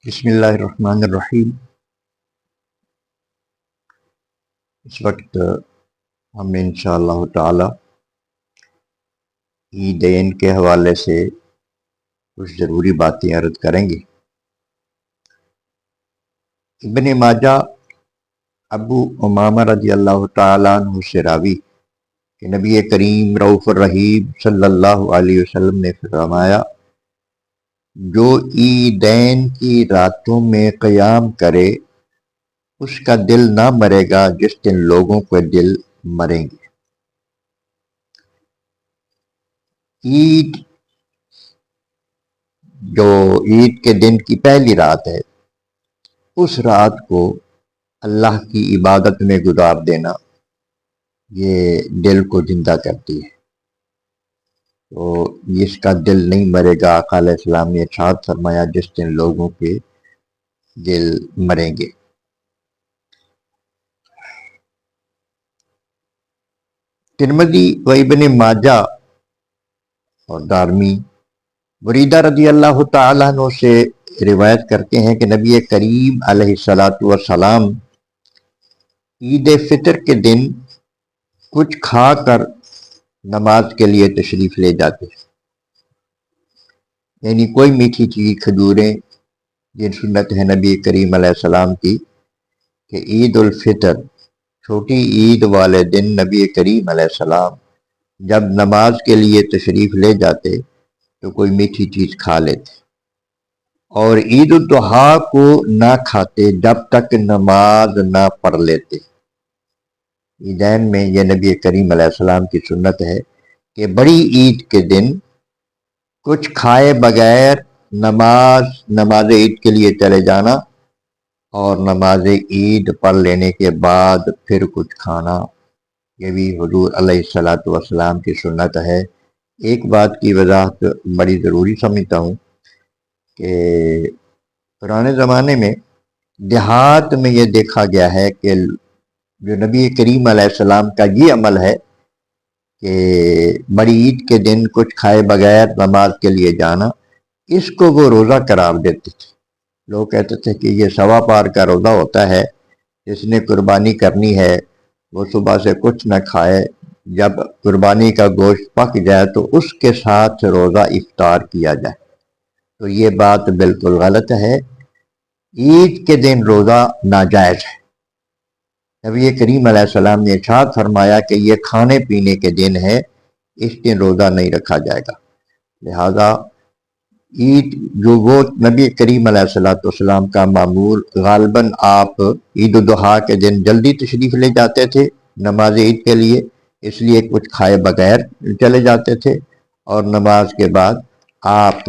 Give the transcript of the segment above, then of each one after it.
بسم اللہ الرحمن الرحیم۔ اس وقت ہم انشاءاللہ تعالی عیدین کے حوالے سے کچھ ضروری باتیں عرض کریں گے۔ ابن ماجہ ابو امامہ رضی اللہ تعالیٰ عنہ سے راوی کہ نبی کریم رؤوف الرحیم صلی اللہ علیہ وسلم نے فرمایا، جو عیدین کی راتوں میں قیام کرے اس کا دل نہ مرے گا جس دن لوگوں کے دل مریں گے۔ جو عید کے دن کی پہلی رات ہے، اس رات کو اللہ کی عبادت میں گزار دینا یہ دل کو زندہ کرتی ہے، تو جس کا دل نہیں مرے گا، آقا علیہ السلام نے ارشاد فرمایا، جس دن لوگوں کے دل مریں گے۔ ترمذی و ابن ماجہ اور دارمی بریدہ رضی اللہ تعالیٰ عنہ سے روایت کرتے ہیں کہ نبی کریم علیہ السلام عید فطر کے دن کچھ کھا کر نماز کے لیے تشریف لے جاتے، یعنی کوئی میٹھی چیز، کھجوریں، یہ سنت ہے نبی کریم علیہ السلام کی کہ عید الفطر چھوٹی عید والے دن نبی کریم علیہ السلام جب نماز کے لیے تشریف لے جاتے تو کوئی میٹھی چیز کھا لیتے، اور عید الاضحیٰ کو نہ کھاتے جب تک نماز نہ پڑھ لیتے۔ عیدین میں یہ نبی کریم علیہ السلام کی سنت ہے کہ بڑی عید کے دن کچھ کھائے بغیر نماز عید کے لیے چلے جانا، اور نماز عید پڑھ لینے کے بعد پھر کچھ کھانا، یہ بھی حضور علیہ السلام کی سنت ہے۔ ایک بات کی وضاحت بڑی ضروری سمجھتا ہوں کہ پرانے زمانے میں دیہات میں یہ دیکھا گیا ہے کہ جو نبی کریم علیہ السلام کا یہ عمل ہے کہ بڑی عید کے دن کچھ کھائے بغیر نماز کے لیے جانا، اس کو وہ روزہ قرار دیتے تھے۔ لوگ کہتے تھے کہ یہ سوا پار کا روزہ ہوتا ہے، جس نے قربانی کرنی ہے وہ صبح سے کچھ نہ کھائے، جب قربانی کا گوشت پک جائے تو اس کے ساتھ روزہ افطار کیا جائے۔ تو یہ بات بالکل غلط ہے، عید کے دن روزہ ناجائز ہے۔ نبی کریم علیہ السلام نے ارشاد فرمایا کہ یہ کھانے پینے کے دن ہے، اس دن روزہ نہیں رکھا جائے گا۔ لہذا عید جو وہ نبی کریم علیہ السلام کا معمول، غالباً آپ عید الاضحیٰ کے دن جلدی تشریف لے جاتے تھے نماز عید کے لیے، اس لیے کچھ کھائے بغیر چلے جاتے تھے، اور نماز کے بعد آپ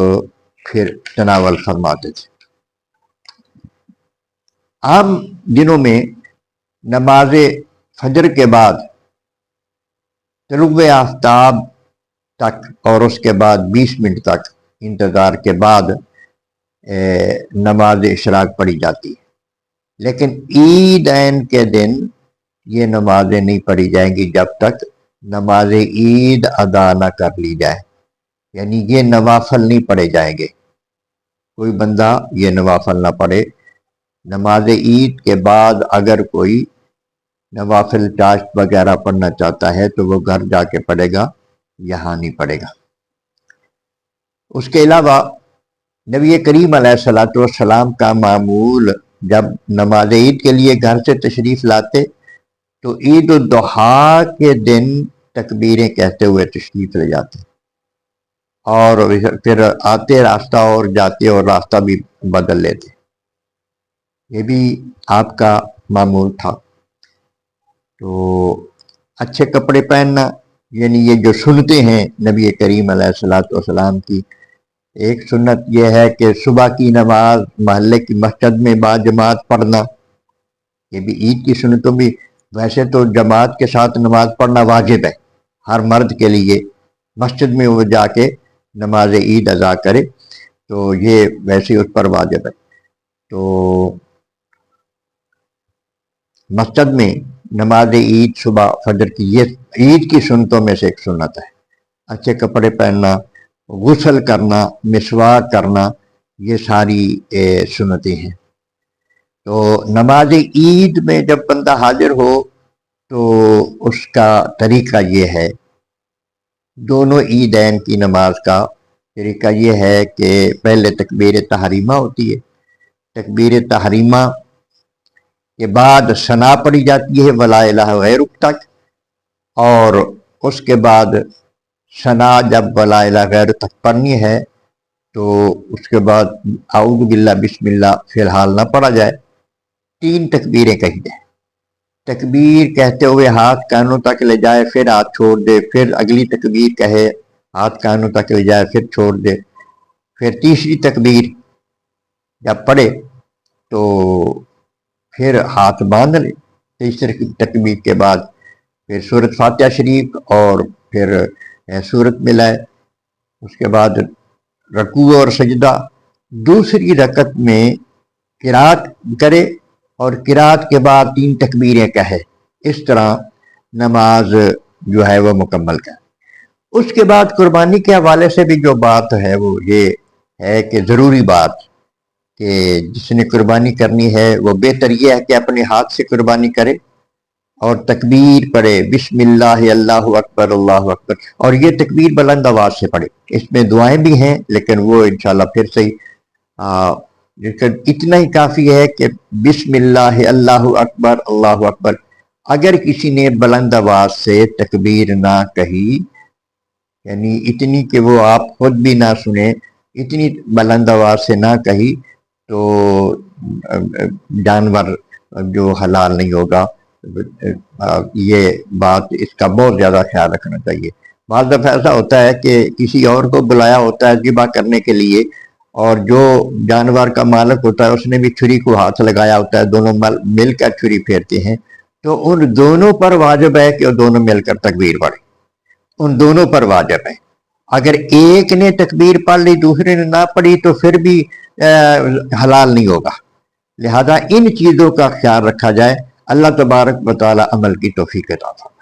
پھر تناول فرماتے تھے۔ عام دنوں میں نماز فجر کے بعد طلوع آفتاب تک اور اس کے بعد 20 منٹ تک انتظار کے بعد نماز اشراق پڑھی جاتی ہے، لیکن عیدین کے دن یہ نمازیں نہیں پڑھی جائیں گی جب تک نماز عید ادا نہ کر لی جائے، یعنی یہ نوافل نہیں پڑھے جائیں گے۔ کوئی بندہ یہ نوافل نہ پڑھے۔ نماز عید کے بعد اگر کوئی نوافل چاشت وغیرہ پڑھنا چاہتا ہے تو وہ گھر جا کے پڑھے گا، یہاں نہیں پڑھے گا۔ اس کے علاوہ نبی کریم علیہ السلام کا معمول جب نماز عید کے لیے گھر سے تشریف لاتے تو عید الاضحیٰ کے دن تکبیریں کہتے ہوئے تشریف لے جاتے، اور پھر آتے راستہ اور جاتے اور راستہ بھی بدل لیتے۔ یہ بھی آپ کا معمول تھا۔ تو اچھے کپڑے پہننا، یعنی یہ جو سنتیں ہیں نبی کریم علیہ السلام کی، ایک سنت یہ ہے کہ صبح کی نماز محلے کی مسجد میں باجماعت پڑھنا، یہ بھی عید کی سنتوں بھی۔ ویسے تو جماعت کے ساتھ نماز پڑھنا واجب ہے ہر مرد کے لیے، مسجد میں وہ جا کے نماز عید ادا کرے تو یہ ویسے اس پر واجب ہے۔ تو مسجد میں نماز عید صبح فجر کی یہ عید کی سنتوں میں سے ایک سنت ہے۔ اچھے کپڑے پہننا، غسل کرنا، مسواک کرنا، یہ ساری سنتیں ہیں۔ تو نماز عید میں جب بندہ حاضر ہو تو اس کا طریقہ یہ ہے، دونوں عیدین کی نماز کا طریقہ یہ ہے کہ پہلے تکبیر تحریمہ ہوتی ہے، تکبیر تحریمہ کے بعد ثنا پڑھی جاتی ہے ولا الہ غیرک تک، اور اس کے بعد ثنا جب ولا الہ غیر تک پڑھنی ہے تو اس کے بعد اعوذ باللہ بسم اللہ فی الحال نہ پڑھا جائے، 3 تکبیریں کہی جائیں، تکبیر کہتے ہوئے ہاتھ کانوں تک لے جائے پھر ہاتھ چھوڑ دے، پھر اگلی تکبیر کہے ہاتھ کانوں تک لے جائے پھر چھوڑ دے، پھر تیسری تکبیر جب پڑھے تو پھر ہاتھ باندھ لے، تیسری تکبیر کے بعد پھر سورۃ فاتحہ شریف اور پھر سورت ملائے، اس کے بعد رکوع اور سجدہ، دوسری رکعت میں قرات کرے اور قرات کے بعد 3 تکبیریں کہے، اس طرح نماز جو ہے وہ مکمل کرے۔ اس کے بعد قربانی کے حوالے سے بھی جو بات ہے وہ یہ ہے کہ ضروری بات کہ جس نے قربانی کرنی ہے وہ بہتر یہ ہے کہ اپنے ہاتھ سے قربانی کرے اور تکبیر پڑھے، بسم اللہ اللہ اکبر اللہ اکبر، اور یہ تکبیر بلند آواز سے پڑھے۔ اس میں دعائیں بھی ہیں لیکن وہ انشاءاللہ پھر سے اتنا ہی کافی ہے کہ بسم اللہ اللہ اکبر اللہ اکبر، اگر کسی نے بلند آواز سے تکبیر نہ کہی، یعنی اتنی کہ وہ آپ خود بھی نہ سنیں، اتنی بلند آواز سے نہ کہی تو جانور جو حلال نہیں ہوگا۔ یہ بات اس کا بہت زیادہ خیال رکھنا چاہیے۔ بعض دفعہ ایسا ہوتا ہے کہ کسی اور کو بلایا ہوتا ہے ذبح کرنے کے لیے، اور جو جانور کا مالک ہوتا ہے اس نے بھی چھری کو ہاتھ لگایا ہوتا ہے، دونوں مل کر چھری پھیرتے ہیں، تو ان دونوں پر واجب ہے کہ وہ دونوں مل کر تکبیر پڑھیں، ان دونوں پر واجب ہے۔ اگر ایک نے تکبیر پڑھ لی دوسرے نے نہ پڑھی تو پھر بھی حلال نہیں ہوگا، لہذا ان چیزوں کا خیال رکھا جائے۔ اللہ تبارک و تعالی عمل کی توفیق عطا فرمائے۔